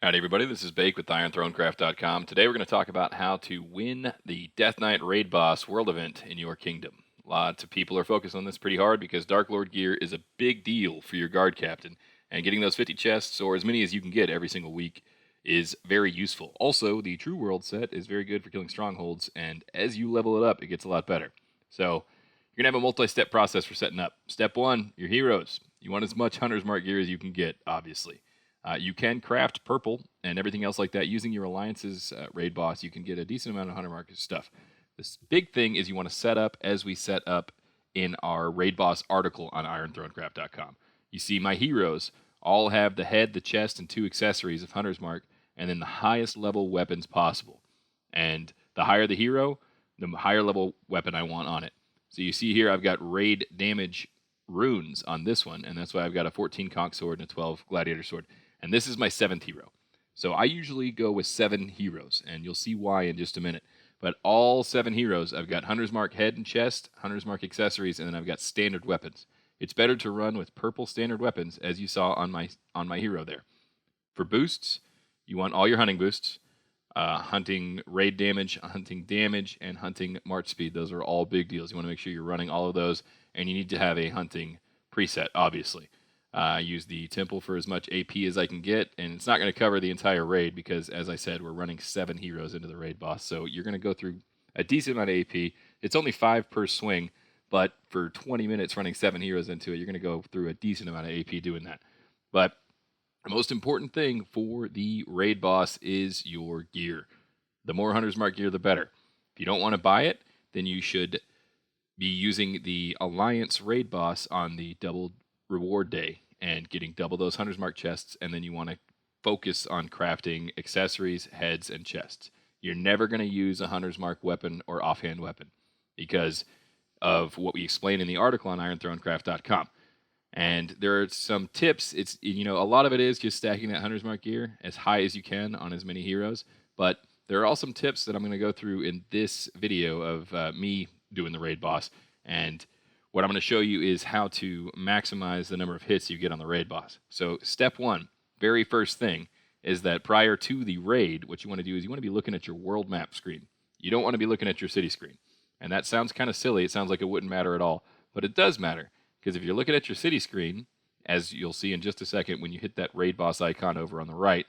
Howdy, everybody. This is Bake with IronThroneCraft.com. Today, we're going to talk about how to win the Death Knight Raid Boss World Event in your kingdom. Lots of people are focused on this pretty hard because Dark Lord gear is a big deal for your guard captain, and getting those 50 chests, or as many as you can get every single week, is very useful. Also, the True World set is very good for killing strongholds, and as you level it up, it gets a lot better. So, you're going to have a multi-step process for setting up. Step 1, your heroes. You want as much Hunter's Mark gear as you can get, obviously. You can craft purple and everything else like that using your alliance's raid boss. You can get a decent amount of Hunter Mark stuff. This big thing is you want to set up as we set up in our raid boss article on IronThroneCraft.com. You see my heroes all have the head, the chest, and 2 accessories of Hunter's Mark, and then the highest level weapons possible. And the higher the hero, the higher level weapon I want on it. So you see here I've got raid damage runes on this one, and that's why I've got a 14 conch sword and a 12 gladiator sword. And this is my 7th hero. So I usually go with 7 heroes, and you'll see why in just a minute. But all 7 heroes, I've got Hunter's Mark head and chest, Hunter's Mark accessories, and then I've got standard weapons. It's better to run with purple standard weapons, as you saw on my hero there. For boosts, you want all your hunting boosts, hunting raid damage, hunting damage, and hunting march speed. Those are all big deals. You want to make sure you're running all of those, and you need to have a hunting preset, obviously. I use the temple for as much AP as I can get, and it's not going to cover the entire raid because, as I said, we're running 7 heroes into the raid boss, so you're going to go through a decent amount of AP. It's only 5 per swing, but for 20 minutes running 7 heroes into it, you're going to go through a decent amount of AP doing that. But the most important thing for the raid boss is your gear. The more Hunter's Mark gear, the better. If you don't want to buy it, then you should be using the Alliance raid boss on the double reward day and getting double those Hunter's Mark chests, and then you want to focus on crafting accessories, heads, and chests. You're never going to use a Hunter's Mark weapon or offhand weapon because of what we explain in the article on IronThroneCraft.com. And there are some tips. It's, a lot of it is just stacking that Hunter's Mark gear as high as you can on as many heroes. But there are also some tips that I'm going to go through in this video of me doing the raid boss. And what I'm going to show you is how to maximize the number of hits you get on the raid boss. So step 1, very first thing, is that prior to the raid, what you want to do is you want to be looking at your world map screen. You don't want to be looking at your city screen. And that sounds kind of silly. It sounds like it wouldn't matter at all. But it does matter. Because if you're looking at your city screen, as you'll see in just a second when you hit that raid boss icon over on the right,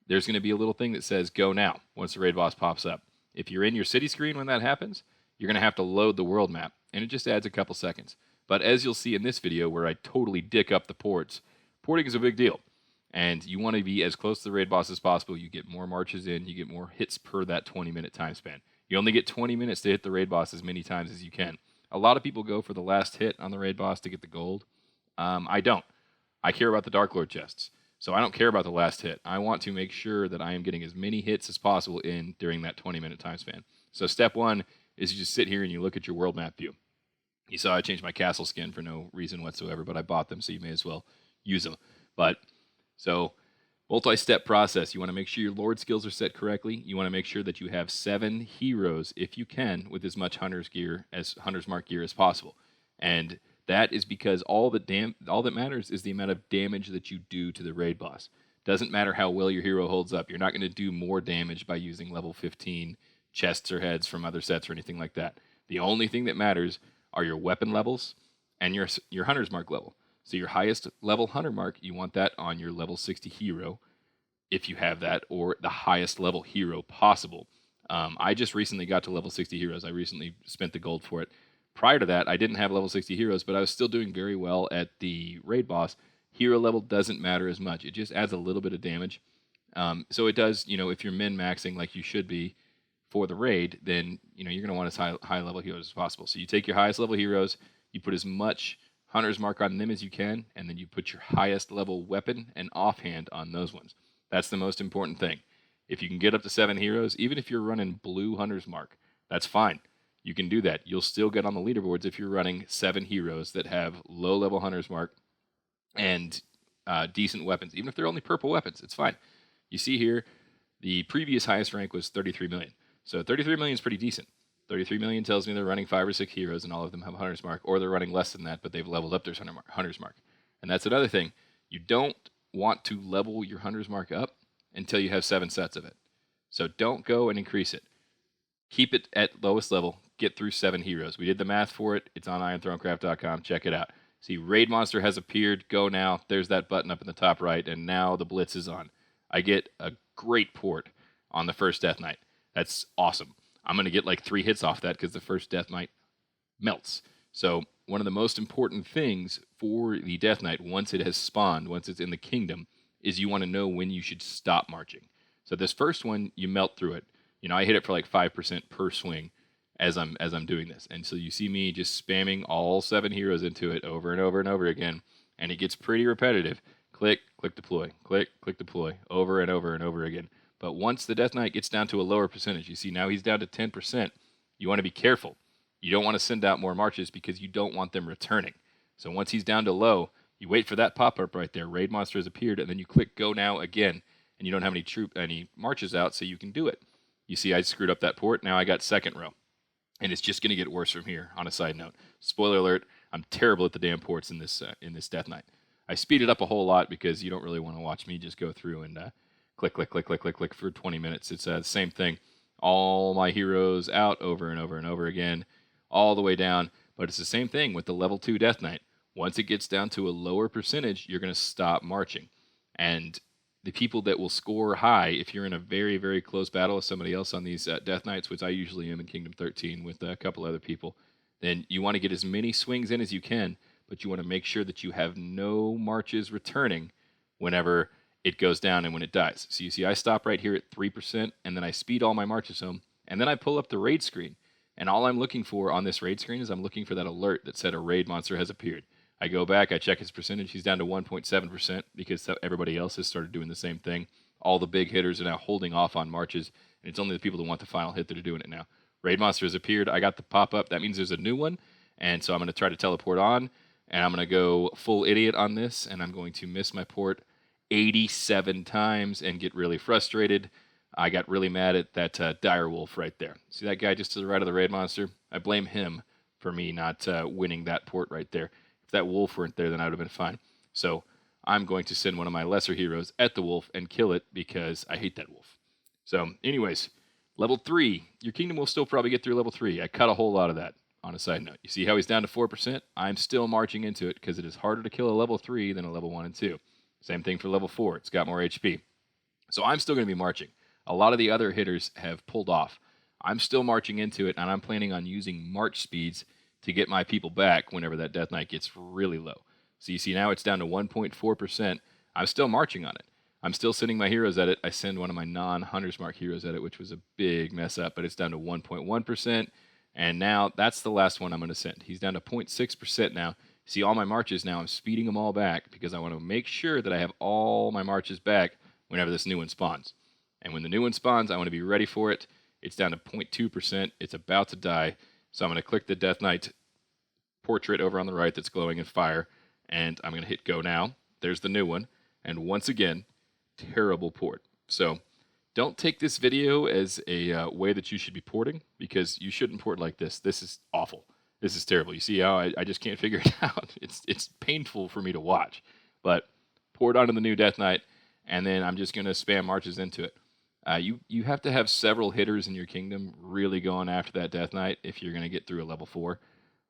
there's going to be a little thing that says go now once the raid boss pops up. If you're in your city screen when that happens, you're going to have to load the world map, and it just adds a couple seconds. But as you'll see in this video where I totally dick up the ports, porting is a big deal. And you want to be as close to the raid boss as possible. You get more marches in, you get more hits per that 20-minute time span. You only get 20 minutes to hit the raid boss as many times as you can. A lot of people go for the last hit on the raid boss to get the gold. I don't. I care about the Dark Lord chests. So I don't care about the last hit. I want to make sure that I am getting as many hits as possible in during that 20-minute time span. So step 1 is you just sit here and you look at your world map view. You saw I changed my castle skin for no reason whatsoever, but I bought them, so you may as well use them. But so multi-step process. You want to make sure your Lord skills are set correctly. You want to make sure that you have 7 heroes, if you can, with as much Hunter's Mark gear as possible. And that is because all that matters is the amount of damage that you do to the raid boss. Doesn't matter how well your hero holds up. You're not going to do more damage by using level 15 chests or heads from other sets or anything like that. The only thing that matters are your weapon levels and your Hunter's Mark level. So your highest level Hunter Mark, you want that on your level 60 hero, if you have that, or the highest level hero possible. I just recently got to level 60 heroes. I recently spent the gold for it. Prior to that, I didn't have level 60 heroes, but I was still doing very well at the raid boss. Hero level doesn't matter as much. It just adds a little bit of damage. So it does, if you're min-maxing like you should be for the raid, then, you're going to want as high level heroes as possible. So you take your highest level heroes, you put as much Hunter's Mark on them as you can, and then you put your highest level weapon and offhand on those ones. That's the most important thing. If you can get up to 7 heroes, even if you're running blue Hunter's Mark, that's fine. You can do that. You'll still get on the leaderboards if you're running 7 heroes that have low-level Hunter's Mark and decent weapons. Even if they're only purple weapons, it's fine. You see here, the previous highest rank was 33 million. So 33 million is pretty decent. 33 million tells me they're running 5 or 6 heroes and all of them have Hunter's Mark, or they're running less than that, but they've leveled up their Hunter's Mark. And that's another thing. You don't want to level your Hunter's Mark up until you have 7 sets of it. So don't go and increase it. Keep it at lowest level. Get through 7 heroes. We did the math for it. It's on IronThroneCraft.com. Check it out. See, Raid Monster has appeared. Go now. There's that button up in the top right, and now the Blitz is on. I get a great port on the first Death Knight. That's awesome. I'm going to get like 3 hits off that because the first Death Knight melts. So one of the most important things for the Death Knight, once it has spawned, once it's in the kingdom, is you want to know when you should stop marching. So this first one, you melt through it. I hit it for like 5% per swing as I'm doing this. And so you see me just spamming all 7 heroes into it over and over and over again, and it gets pretty repetitive. Click, click, deploy, click, click, deploy, over and over and over again. But once the Death Knight gets down to a lower percentage, you see now he's down to 10%, you want to be careful. You don't want to send out more marches because you don't want them returning. So once he's down to low, you wait for that pop-up right there. Raid Monster has appeared, and then you click Go Now again, and you don't have any marches out, so you can do it. You see I screwed up that port. Now I got second row. And it's just going to get worse from here, on a side note. Spoiler alert, I'm terrible at the damn ports in this Death Knight. I speed it up a whole lot because you don't really want to watch me just go through and click, click, click, click, click, click for 20 minutes. It's the same thing. All my heroes out over and over and over again, all the way down. But it's the same thing with the level 2 Death Knight. Once it gets down to a lower percentage, you're going to stop marching. And the people that will score high, if you're in a very, very close battle with somebody else on these Death Knights, which I usually am in Kingdom 13 with a couple other people, then you want to get as many swings in as you can, but you want to make sure that you have no marches returning whenever it goes down and when it dies. So you see I stop right here at 3%, and then I speed all my marches home, and then I pull up the raid screen. And all I'm looking for on this raid screen is I'm looking for that alert that said a raid monster has appeared. I go back, I check his percentage. He's down to 1.7% because everybody else has started doing the same thing. All the big hitters are now holding off on marches, and it's only the people that want the final hit that are doing it now. Raid Monster has appeared. I got the pop-up. That means there's a new one, and so I'm going to try to teleport on, and I'm going to go full idiot on this, and I'm going to miss my port 87 times and get really frustrated. I got really mad at that Direwolf right there. See that guy just to the right of the Raid Monster? I blame him for me not winning that port right there. If that wolf weren't there, then I would have been fine. So I'm going to send one of my lesser heroes at the wolf and kill it because I hate that wolf. So anyways, level 3. Your kingdom will still probably get through level 3. I cut a whole lot of that on a side note. You see how he's down to 4%? I'm still marching into it because it is harder to kill a level 3 than a level 1 and 2. Same thing for level 4. It's got more HP. So I'm still going to be marching. A lot of the other hitters have pulled off. I'm still marching into it, and I'm planning on using march speeds to get my people back whenever that Death Knight gets really low. So you see now it's down to 1.4%. I'm still marching on it. I'm still sending my heroes at it. I send one of my non-Hunter's Mark heroes at it, which was a big mess up, but it's down to 1.1%. And now that's the last one I'm going to send. He's down to 0.6% now. See all my marches now, I'm speeding them all back because I want to make sure that I have all my marches back whenever this new one spawns. And when the new one spawns, I want to be ready for it. It's down to 0.2%. It's about to die. So I'm going to click the Death Knight portrait over on the right that's glowing in fire, and I'm going to hit Go Now. There's the new one. And once again, terrible port. So don't take this video as a way that you should be porting, because you shouldn't port like this. This is awful. This is terrible. You see how I just can't figure it out. It's painful for me to watch. But port onto the new Death Knight, and then I'm just going to spam marches into it. You have to have several hitters in your kingdom really going after that Death Knight if you're going to get through a level 4.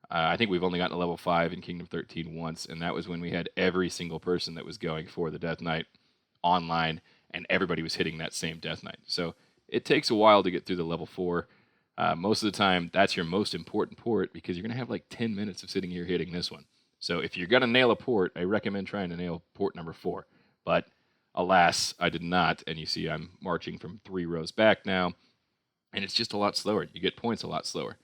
I think we've only gotten to level 5 in Kingdom 13 once, and that was when we had every single person that was going for the Death Knight online, and everybody was hitting that same Death Knight. So it takes a while to get through the level 4. Most of the time, that's your most important port because you're going to have like 10 minutes of sitting here hitting this one. So if you're going to nail a port, I recommend trying to nail port number 4. But alas, I did not, and you see I'm marching from 3 rows back now, and it's just a lot slower. You get points a lot slower.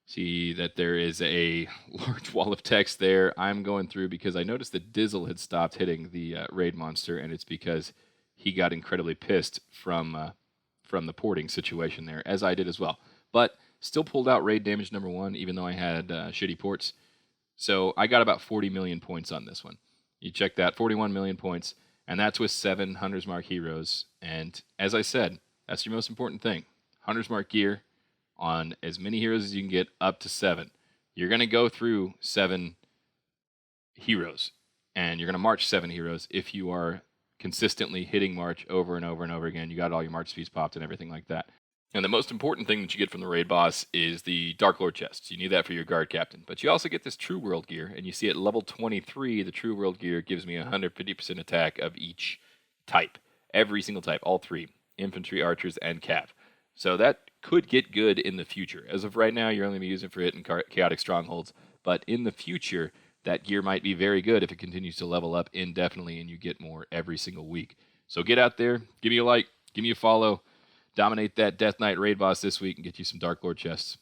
See that there is a large wall of text there. I'm going through because I noticed that Dizzle had stopped hitting the raid monster, and it's because he got incredibly pissed from the porting situation there, as I did as well. But still pulled out raid damage number 1, even though I had shitty ports. So I got about 40 million points on this one. You check that, 41 million points, and that's with 7 Hunter's Mark heroes. And as I said, that's your most important thing. Hunter's Mark gear on as many heroes as you can get, up to 7. You're going to go through 7 heroes, and you're going to march 7 heroes if you are consistently hitting March over and over and over again. You got all your March speeds popped and everything like that. And the most important thing that you get from the raid boss is the Dark Lord chests. You need that for your guard captain. But you also get this True World gear, and you see at level 23, the True World gear gives me 150% attack of each type. Every single type, all three. Infantry, archers, and cav. So that could get good in the future. As of right now, you're only using it for hitting chaotic strongholds. But in the future, that gear might be very good if it continues to level up indefinitely and you get more every single week. So get out there, give me a like, give me a follow. Dominate that Death Knight raid boss this week and get you some Dark Lord chests.